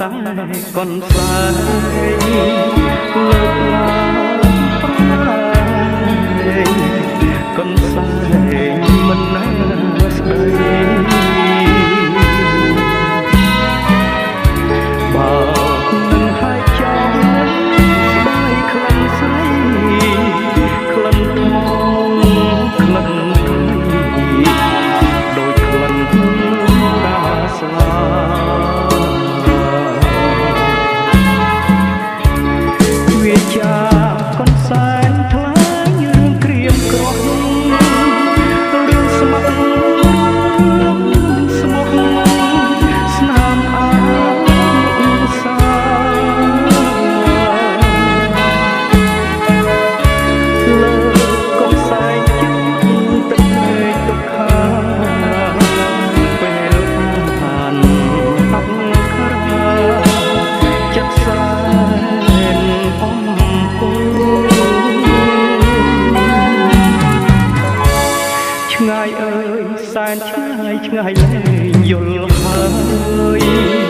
តែកូនស្រីលើកឡើងប្រែកូនស្រីមិនណាស្ដីបើនឹងហើយចង់ស្ដីក្លិនស្រីក្លិនថ្មក្លិនដូចក្លិនរាស្លាវាចាកូនសែនថ្លៃរឿងក្រៀមក្រោះរឿងស្មោះស្មោះស្នាមអើសាលើកូនសែនចិត្តទឹកភ្នែកទុកខាពេលผ่านអបខាចិត្តសែនអំពូឆ្ងាយអើយសែនឆ្ងាយឆ្ងាយលែងយល់ហើយ